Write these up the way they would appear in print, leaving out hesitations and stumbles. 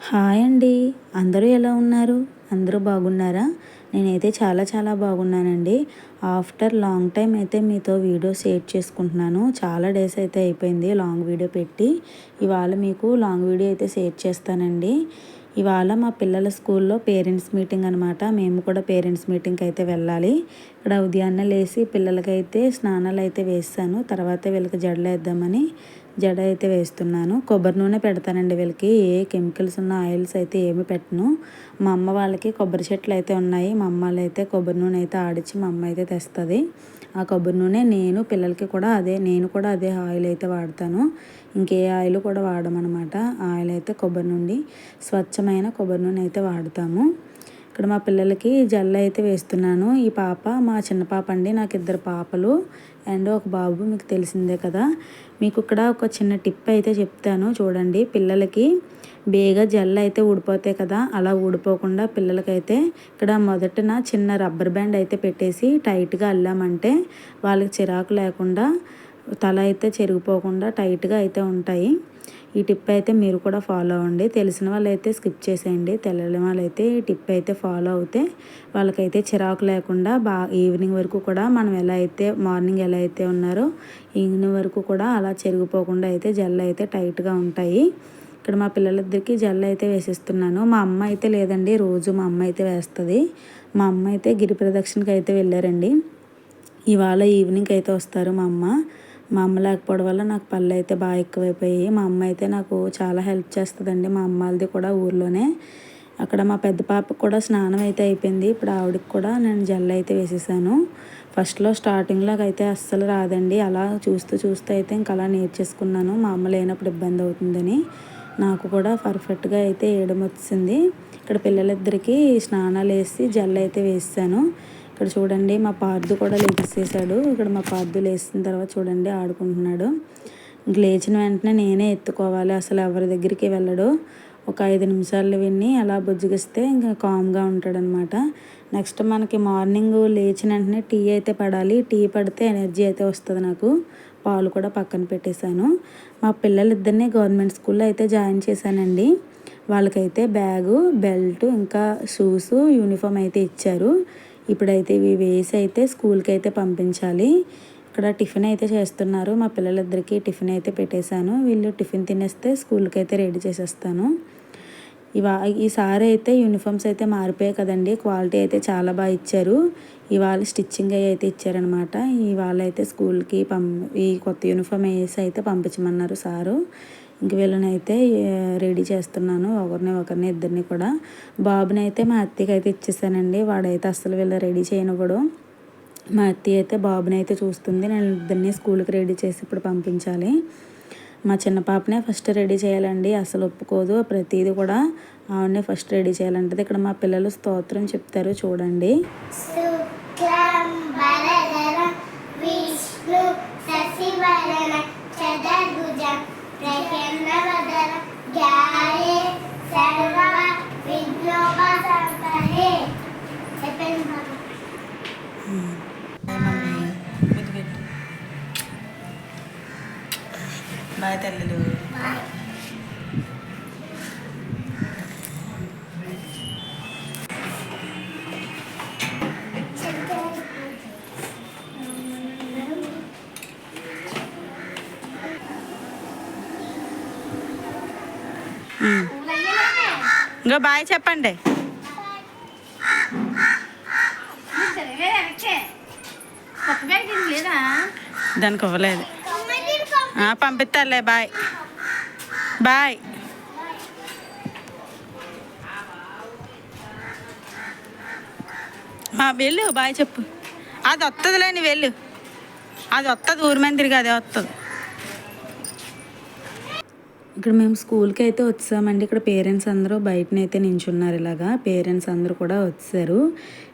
Hi అండి. అందరూ ఎలా ఉన్నారు? అందరూ బాగున్నారా? నేనైతే చాలా బాగున్నానండి. ఆఫ్టర్ లాంగ్ టైం అయితే మీతో వీడియో షేర్ చేసుకుంటున్నాను. చాలా డేస్ అయితే అయిపోయింది లాంగ్ వీడియో పెట్టి. ఇవాళ మీకు లాంగ్ వీడియో అయితే షేర్ చేస్తానండి. ఇవాళ మా పిల్లల స్కూల్లో పేరెంట్స్ మీటింగ్ అనమాట. మేము కూడా పేరెంట్స్ మీటింగ్కి అయితే వెళ్ళాలి. ఇక్కడ ఉదయాన్నే లేచి పిల్లలకైతే స్నానాలు అయితే వేస్తాను. తర్వాత వీళ్ళకి జడలేద్దామని జడ అయితే వేస్తున్నాను. కొబ్బరి నూనె పెడతానండి వీళ్ళకి. ఏ కెమికల్స్ ఉన్న ఆయిల్స్ అయితే ఏమి పెట్టను. మా అమ్మ వాళ్ళకి కొబ్బరి చెట్లు అయితే ఉన్నాయి. మా అమ్మ అయితే కొబ్బరి నూనె అయితే ఆడిచి మా అమ్మ అయితే తెస్తుంది. ఆ కొబ్బరి నూనె పిల్లలకి కూడా నేను కూడా అదే ఆయిల్ అయితే వాడతాను. ఇంకే ఆయిల్ కూడా వాడమన్నమాట. ఆయిల్ అయితే కొబ్బరి నుండి స్వచ్ఛమైన కొబ్బరి నూనె అయితే వాడతాము. ఇక్కడ మా పిల్లలకి జల్ల అయితే వేస్తున్నాను. ఈ పాప మా చిన్న పాప అండి. నాకు 2 పాపలు అండ్ ఒక బాబు. మీకు తెలిసిందే కదా. మీకు ఇక్కడ ఒక చిన్న టిప్ అయితే చెప్తాను చూడండి. పిల్లలకి బేగా జల్ల అయితే ఊడిపోతాయి కదా, అలా ఊడిపోకుండా పిల్లలకైతే ఇక్కడ మొదటన చిన్న రబ్బర్ బ్యాండ్ అయితే పెట్టేసి టైట్గా అల్లామంటే వాళ్ళకి చిరాకు లేకుండా తల అయితే చెరిగిపోకుండా టైట్గా అయితే ఉంటాయి. ఈ టిప్ అయితే మీరు కూడా ఫాలో అవ్వండి. తెలిసిన వాళ్ళైతే స్కిప్ చేసేయండి. తెలియని వాళ్ళైతే ఈ టిప్ అయితే ఫాలో అవుతే వాళ్ళకైతే చిరాకు లేకుండా ఈవినింగ్ వరకు కూడా మనం ఎలా అయితే మార్నింగ్ ఎలా అయితే ఉన్నారో ఈవినింగ్ వరకు కూడా అలా చెరిగిపోకుండా అయితే జెల్ అయితే టైట్గా ఉంటాయి. ఇక్కడ మా పిల్లలిద్దరికి జెల్ అయితే వేసిస్తున్నాను. మా అమ్మ అయితే లేదండి, రోజు మా అమ్మ అయితే వేస్తుంది. మా అమ్మ అయితే గిరి ప్రదక్షిణకి అయితే వెళ్ళారండి. ఇవాళ ఈవినింగ్ అయితే వస్తారు మా అమ్మ లేకపోవడం వల్ల నాకు పళ్ళు అయితే బాగా ఎక్కువైపోయాయి. మా అమ్మ అయితే నాకు చాలా హెల్ప్ చేస్తుందండి. మా అమ్మది కూడా ఊర్లోనే. అక్కడ మా పెద్ద పాపకు కూడా స్నానం అయితే అయిపోయింది. ఇప్పుడు ఆవిడకి కూడా నేను జెల్ అయితే వేసేసాను. ఫస్ట్లో స్టార్టింగ్లో అయితే అస్సలు రాదండి. అలా చూస్తూ అయితే ఇంకా అలా నేర్చేసుకున్నాను. మా అమ్మ లేనప్పుడు ఇబ్బంది అవుతుందని. నాకు కూడా పర్ఫెక్ట్గా అయితే వేయడం వచ్చింది. ఇక్కడ పిల్లలిద్దరికీ స్నానాలు వేసి జెల్ అయితే వేసాను. ఇక్కడ చూడండి మా పార్దు కూడా లేచేసాడు. ఇక్కడ మా పార్దు లేచిన తర్వాత చూడండి ఆడుకుంటున్నాడు. లేచిన వెంటనే నేనే ఎత్తుకోవాలి. అసలు ఎవరి దగ్గరికి వెళ్ళడు. ఒక 5 నిమిషాలు విని అలా బుజ్జగిస్తే ఇంకా కామ్గా ఉంటాడనమాట. నెక్స్ట్ మనకి మార్నింగ్ లేచిన వెంటనే టీ అయితే పడాలి. టీ పడితే ఎనర్జీ అయితే వస్తుంది నాకు. పాలు కూడా పక్కన పెట్టేశాను. మా పిల్లలిద్దరినీ గవర్నమెంట్ స్కూల్లో అయితే జాయిన్ చేశానండి. వాళ్ళకైతే బ్యాగు, బెల్ట్, ఇంకా షూస్, యూనిఫామ్ అయితే ఇచ్చారు. ఇప్పుడైతే ఇవి వేసి అయితే స్కూల్కి అయితే పంపించాలి. ఇక్కడ టిఫిన్ అయితే చేస్తున్నారు. మా పిల్లలిద్దరికీ టిఫిన్ అయితే పెట్టేశాను. వీళ్ళు టిఫిన్ తినేస్తే స్కూల్కి అయితే రెడీ చేసేస్తాను. ఈసారి అయితే యూనిఫామ్స్ అయితే మారిపోయాయి కదండి. క్వాలిటీ అయితే చాలా బాగా ఇచ్చారు. ఇవాళ స్టిచ్చింగ్ అయితే ఇచ్చారనమాట. ఇవాళ అయితే స్కూల్కి ఈ కొత్త యూనిఫామ్ వేసి అయితే పంపించమన్నారు సారు. ఇంక వీళ్ళని అయితే రెడీ చేస్తున్నాను. ఒకరిని ఇద్దరిని కూడా. బాబుని అయితే మా అత్తయ్యకి అయితే ఇచ్చేసానండి. వాడైతే అస్సలు వీళ్ళు రెడీ చేయనివ్వడు. మా అత్తయ్య అయితే బాబుని అయితే చూస్తుంది. నేను ఇద్దరిని స్కూల్కి రెడీ చేసి ఇప్పుడు పంపించాలి. మా చిన్న పాపనే ఫస్ట్ రెడీ చేయాలండి. అసలు ఒప్పుకోదు. ప్రతిదీ కూడా ఆవిడనే ఫస్ట్ రెడీ చేయాలంటది. ఇక్కడ మా పిల్లలు స్తోత్రం చెప్తారు చూడండి. బాయ్ తల్లులు. ఇంకా బాయ్ చెప్పండి. దానికి ఇవ్వలేదు. పంపిస్తాలే. Bye bye. వెళ్ళు బాయ్ చెప్పు. అది వస్తుందిలేని వెళ్ళు. అది వస్తుంది. ఊరి మీద తిరిగి అదే వస్తుంది. ఇక్కడ మేము స్కూల్కి అయితే వచ్చామండి. ఇక్కడ పేరెంట్స్ అందరూ బయటనైతే నించున్నారు. ఇలాగా పేరెంట్స్ అందరూ కూడా వచ్చారు.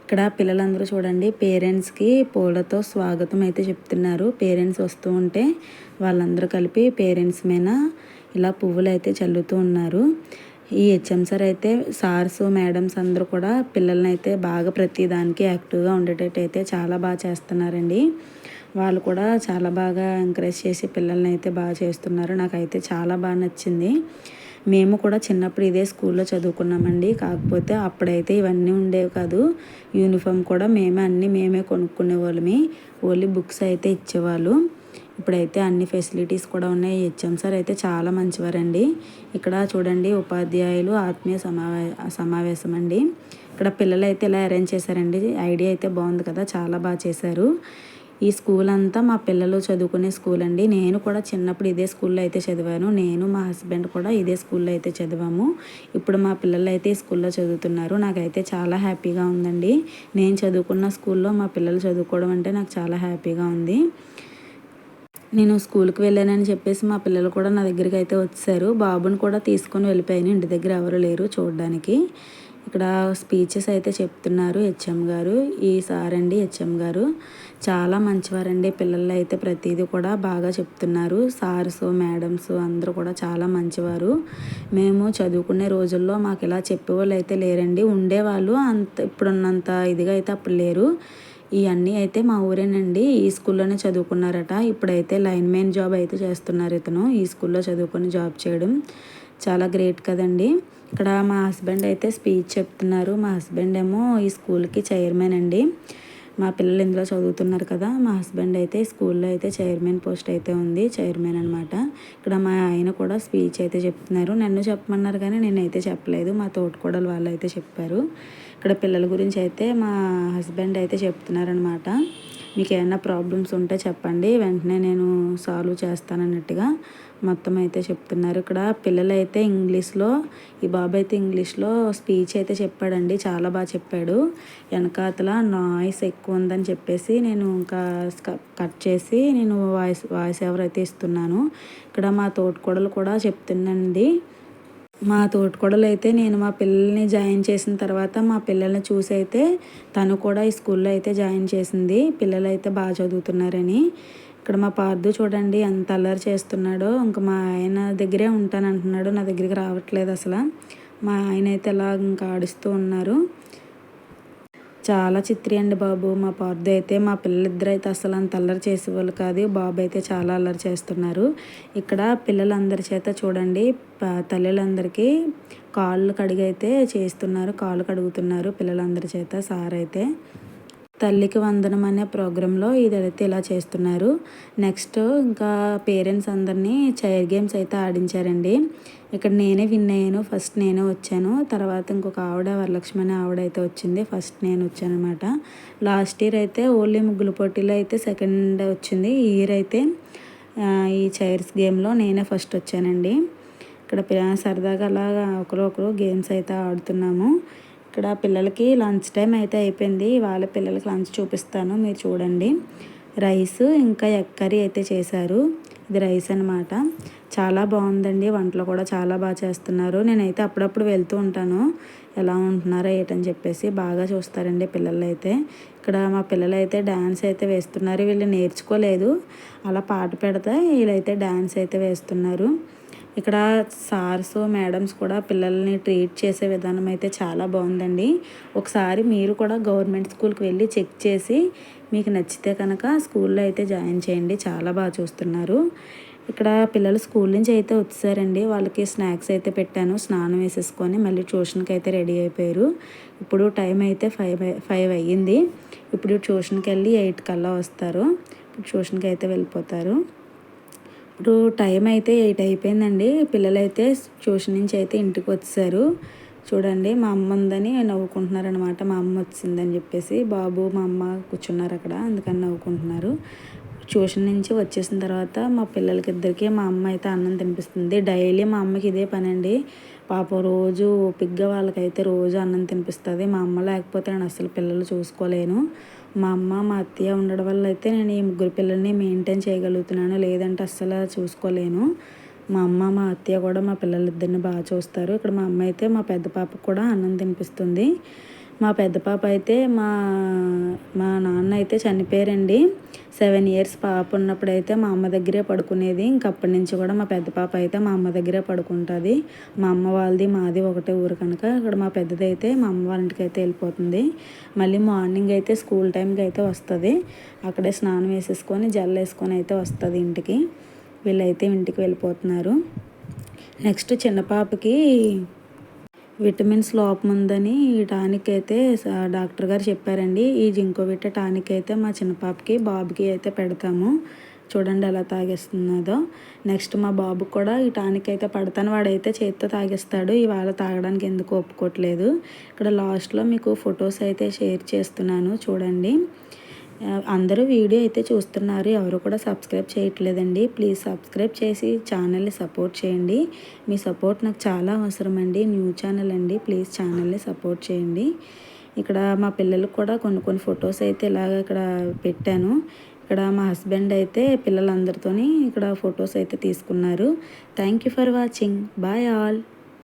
ఇక్కడ పిల్లలందరూ చూడండి పేరెంట్స్కి పూలతో స్వాగతం అయితే చెప్తున్నారు. పేరెంట్స్ వస్తూ ఉంటే వాళ్ళందరూ కలిపి పేరెంట్స్ మీద ఇలా పువ్వులు అయితే చల్లుతూ ఉన్నారు. ఈ హెచ్ఎం సార్ అయితే సార్స్ మేడమ్స్ అందరూ కూడా పిల్లల్ని అయితే బాగా ప్రతిదానికి యాక్టివ్గా ఉండేటట్టు అయితే చాలా బాగా చేస్తున్నారండి. వాళ్ళు కూడా చాలా బాగా ఎంకరేజ్ చేసి పిల్లల్ని అయితే బాగా చేస్తున్నారు. నాకైతే చాలా బాగా నచ్చింది. మేము కూడా చిన్నప్పుడు ఇదే స్కూల్లో చదువుకున్నామండి. కాకపోతే అప్పుడైతే ఇవన్నీ ఉండేవి కాదు. యూనిఫామ్ కూడా మేమే కొనుక్కునేవాళ్ళమి. ఓన్లీ బుక్స్ అయితే ఇచ్చేవాళ్ళు. ఇప్పుడైతే అన్ని ఫెసిలిటీస్ కూడా ఉన్నాయి. హెచ్ఎం సార్ అయితే చాలా మంచివారండి. ఇక్కడ చూడండి, ఉపాధ్యాయులు ఆత్మీయ సమావేశం అండి. ఇక్కడ పిల్లలు అయితే ఇలా అరేంజ్ చేశారండి. ఐడియా అయితే బాగుంది కదా, చాలా బాగా చేశారు. ఈ స్కూల్ అంతా మా పిల్లలు చదువుకునే స్కూల్ అండి. నేను కూడా చిన్నప్పుడు ఇదే స్కూల్లో అయితే చదివాను. నేను మా హస్బెండ్ కూడా ఇదే స్కూల్లో అయితే చదివాము. ఇప్పుడు మా పిల్లలు అయితే ఈ స్కూల్లో చదువుతున్నారు. నాకైతే చాలా హ్యాపీగా ఉందండి. నేను చదువుకున్న స్కూల్లో మా పిల్లలు చదువుకోవడం అంటే నాకు చాలా హ్యాపీగా ఉంది. నేను స్కూల్కి వెళ్ళానని చెప్పేసి మా పిల్లలు కూడా నా దగ్గరికి అయితే వచ్చారు. బాబుని కూడా తీసుకొని వెళ్ళిపోయాను. ఇంటి దగ్గర ఎవరు లేరు చూడడానికి. ఇక్కడ స్పీచెస్ అయితే చెప్తున్నారు హెచ్ఎం గారు. ఈ సార్ అండి హెచ్ఎం గారు చాలా మంచివారండి. పిల్లలు అయితే ప్రతిదీ కూడా బాగా చెప్తున్నారు. సార్స్ మేడమ్స్ అందరూ కూడా చాలా మంచివారు. మేము చదువుకునే రోజుల్లో మాకు ఇలా చెప్పేవాళ్ళు అయితే లేరండి. ఉండేవాళ్ళు, ఇప్పుడున్నంత ఇదిగా అయితే అప్పుడు లేరు. ఇవన్నీ అయితే మా ఊరేనండి. ఈ స్కూల్లోనే చదువుకున్నారట. ఇప్పుడైతే లైన్మెన్ జాబ్ అయితే చేస్తున్నారు ఇతను. ఈ స్కూల్లో చదువుకొని జాబ్ చేయడం చాలా గ్రేట్ కదండి. ఇక్కడ మా హస్బెండ్ అయితే స్పీచ్ చెప్తున్నారు. మా హస్బెండ్ ఏమో ఈ స్కూల్కి చైర్మన్ అండి. మా పిల్లలు ఇందులో చదువుతున్నారు కదా, మా హస్బెండ్ అయితే స్కూల్లో అయితే చైర్మన్ పోస్ట్ అయితే ఉంది. చైర్మన్ అనమాట. ఇక్కడ మా ఆయన కూడా స్పీచ్ అయితే చెప్తున్నారు. నన్ను చెప్పమన్నారు కానీ నేనైతే చెప్పలేదు. మా తోటికోడలు వాళ్ళు అయితే చెప్పారు. ఇక్కడ పిల్లల గురించి అయితే మా హస్బెండ్ అయితే చెప్తున్నారనమాట. మీకు ఏమైనా ప్రాబ్లమ్స్ ఉంటే చెప్పండి, వెంటనే నేను సాల్వ్ చేస్తానన్నట్టుగా మొత్తం అయితే చెప్తున్నారు. ఇక్కడ పిల్లలు అయితే ఇంగ్లీష్లో, ఈ బాబు అయితే ఇంగ్లీష్లో స్పీచ్ అయితే చెప్పాడండి. చాలా బాగా చెప్పాడు. వెనకాతల నాయిస్ ఎక్కువ ఉందని చెప్పేసి నేను ఇంకా కట్ చేసి నేను వాయిస్ ఎవర్ అయితే ఇస్తున్నాను. ఇక్కడ మా తోటికోడలు కూడా చెప్తుందండి. మా తోటికోడలు అయితే నేను మా పిల్లల్ని జాయిన్ చేసిన తర్వాత మా పిల్లల్ని చూసి అయితే తను కూడా ఈ స్కూల్లో అయితే జాయిన్ చేసింది. పిల్లలు అయితే బాగా చదువుతున్నారని. ఇక్కడ మా పార్దు చూడండి ఎంత అల్లరి చేస్తున్నాడో. ఇంకా మా ఆయన దగ్గరే ఉంటానంటున్నాడు, నా దగ్గరికి రావట్లేదు అసలు. మా ఆయన అయితే అలా ఇంకా ఆడిస్తూ ఉన్నారు. చాలా చిత్రి అండి బాబు. మా పార్దు అయితే, మా పిల్లలిద్దరు అయితే అసలు అంత అల్లరి చేసేవాళ్ళు కాదు. బాబు అయితే చాలా అల్లరి చేస్తున్నారు. ఇక్కడ పిల్లలందరి చేత చూడండి, తల్లులందరికీ కాళ్ళు కడిగైతే చేస్తున్నారు. కాళ్ళు కడుగుతున్నారు పిల్లలందరి చేత. సార్ అయితే తల్లికి వందనం అనే ప్రోగ్రాంలో ఇదైతే ఇలా చేస్తున్నారు. నెక్స్ట్ ఇంకా పేరెంట్స్ అందరినీ చైర్ గేమ్స్ అయితే ఆడించారండి. ఇక్కడ నేనే విన్ అయ్యాను. ఫస్ట్ నేనే వచ్చాను. తర్వాత ఇంకొక ఆవిడ, వరలక్ష్మి అనే ఆవిడ అయితే వచ్చింది. ఫస్ట్ నేను వచ్చాను అనమాట. లాస్ట్ ఇయర్ అయితే ఓన్లీ ముగ్గుల పోటీలో అయితే సెకండ్ వచ్చింది. ఈ ఇయర్ అయితే ఈ చైర్స్ గేమ్లో నేనే ఫస్ట్ వచ్చానండి. ఇక్కడ సరదాగా అలాగా ఒకరు గేమ్స్ అయితే ఆడుతున్నాము. ఇక్కడ పిల్లలకి లంచ్ టైం అయితే అయిపోయింది. వాళ్ళ పిల్లలకి లంచ్ చూపిస్తాను, మీరు చూడండి. రైస్ ఇంకా ఎగ్ కర్రీ అయితే చేశారు. ఇది రైస్ అనమాట. చాలా బాగుందండి. వంటలు కూడా చాలా బాగా చేస్తున్నారు. నేనైతే అప్పుడప్పుడు వెళ్తూ ఉంటాను, ఎలా ఉంటున్నారో ఏటని చెప్పేసి. బాగా చూస్తారండి పిల్లలు అయితే. ఇక్కడ మా పిల్లలు అయితే డ్యాన్స్ అయితే వేస్తున్నారు. వీళ్ళు నేర్చుకోలేదు, అలా పాట పెడితే వీళ్ళైతే డ్యాన్స్ అయితే వేస్తున్నారు. ఇక్కడ సార్స్ మేడమ్స్ కూడా పిల్లల్ని ట్రీట్ చేసే విధానం అయితే చాలా బాగుందండి. ఒకసారి మీరు కూడా గవర్నమెంట్ స్కూల్కి వెళ్ళి చెక్ చేసి మీకు నచ్చితే కనుక స్కూల్లో అయితే జాయిన్ చేయండి. చాలా బాగా చూస్తున్నారు. ఇక్కడ పిల్లలు స్కూల్ నుంచి అయితే వచ్చేసారండి. వాళ్ళకి స్నాక్స్ అయితే పెట్టాను. స్నానం వేసేసుకొని మళ్ళీ ట్యూషన్కి అయితే రెడీ అయిపోయారు. ఇప్పుడు టైం అయితే 5 అయ్యింది. ఇప్పుడు ట్యూషన్కి వెళ్ళి 8 కల్లా వస్తారు. ట్యూషన్కి అయితే వెళ్ళిపోతారు. ఇప్పుడు టైం అయితే 8 అయిపోయిందండి. పిల్లలైతే ట్యూషన్ నుంచి అయితే ఇంటికి వచ్చేసారు. చూడండి, మా అమ్మ ఉందని నవ్వుకుంటున్నారనమాట. మా అమ్మ వచ్చిందని చెప్పేసి బాబు మా అమ్మ కూర్చున్నారు అక్కడ, అందుకని నవ్వుకుంటున్నారు. ట్యూషన్ నుంచి వచ్చేసిన తర్వాత మా పిల్లలకి ఇద్దరికి మా అమ్మ అయితే అన్నం తినిపిస్తుంది. డైలీ మా అమ్మకి ఇదే పని అండి. పాపం రోజు ఓపిగ్గా వాళ్ళకైతే రోజు అన్నం తినిపిస్తుంది. మా అమ్మ లేకపోతే నేను అసలు పిల్లలు చూసుకోలేను. మా అమ్మ మా అత్తయ్య ఉండడం వల్ల అయితే నేను ఈ ముగ్గురు పిల్లల్ని మెయింటైన్ చేయగలుగుతున్నాను, లేదంటే అస్సలు చూసుకోలేను. మా అమ్మ మా అత్తయ్య కూడా మా పిల్లలిద్దరిని బాగా చూస్తారు. ఇక్కడ మా అమ్మ అయితే మా పెద్ద పాపకు కూడా అన్నం తినిపిస్తుంది. మా పెద్ద పాప అయితే మా నాన్న అయితే చనిపోయారండి. 7 ఇయర్స్ పాప ఉన్నప్పుడు అయితే మా అమ్మ దగ్గరే పడుకునేది. ఇంకప్పటి నుంచి కూడా మా పెద్ద పాప అయితే మా అమ్మ దగ్గరే పడుకుంటుంది. మా అమ్మ వాళ్ళది మాది ఒకటే ఊరు కనుక ఇక్కడ మా పెద్దది అయితే మా అమ్మ వాళ్ళ ఇంటికి అయితే వెళ్ళిపోతుంది. మళ్ళీ మార్నింగ్ అయితే స్కూల్ టైంకి అయితే వస్తుంది. అక్కడే స్నానం వేసేసుకొని జల్లు వేసుకొని అయితే వస్తుంది ఇంటికి. వీళ్ళైతే ఇంటికి వెళ్ళిపోతున్నారు. నెక్స్ట్ చిన్న పాపకి విటమిన్స్ లోపం ఉందని ఈ టానిక్ అయితే డాక్టర్ గారు చెప్పారండి. ఈ జింకోవిట టానిక్ అయితే మా చిన్న పాపకి బాబుకి అయితే పెడతాము. చూడండి ఎలా తాగేస్తున్నదో. నెక్స్ట్ మా బాబుకి కూడా ఈ టానిక్ అయితే పడతాను. వాడైతే చేతితో తాగేస్తాడు. ఇవాళ తాగడానికి ఎందుకు ఒప్పుకోవట్లేదు. ఇక్కడ లాస్ట్లో మీకు ఫొటోస్ అయితే షేర్ చేస్తున్నాను చూడండి. అందరూ వీడియో అయితే చూస్తున్నారు, ఎవరు కూడా సబ్స్క్రైబ్ చేయట్లేదండి. ప్లీజ్ సబ్స్క్రైబ్ చేసి ఛానల్ని సపోర్ట్ చేయండి. మీ సపోర్ట్ నాకు చాలా అవసరం అండి. న్యూ ఛానల్ అండి, ప్లీజ్ ఛానల్ని సపోర్ట్ చేయండి. ఇక్కడ మా పిల్లలకు కూడా కొన్ని ఫొటోస్ అయితే ఇలాగ ఇక్కడ పెట్టాను. ఇక్కడ మా హస్బెండ్ అయితే పిల్లలందరితోని ఇక్కడ ఫొటోస్ అయితే తీసుకున్నారు. Thank you for watching. Bye all.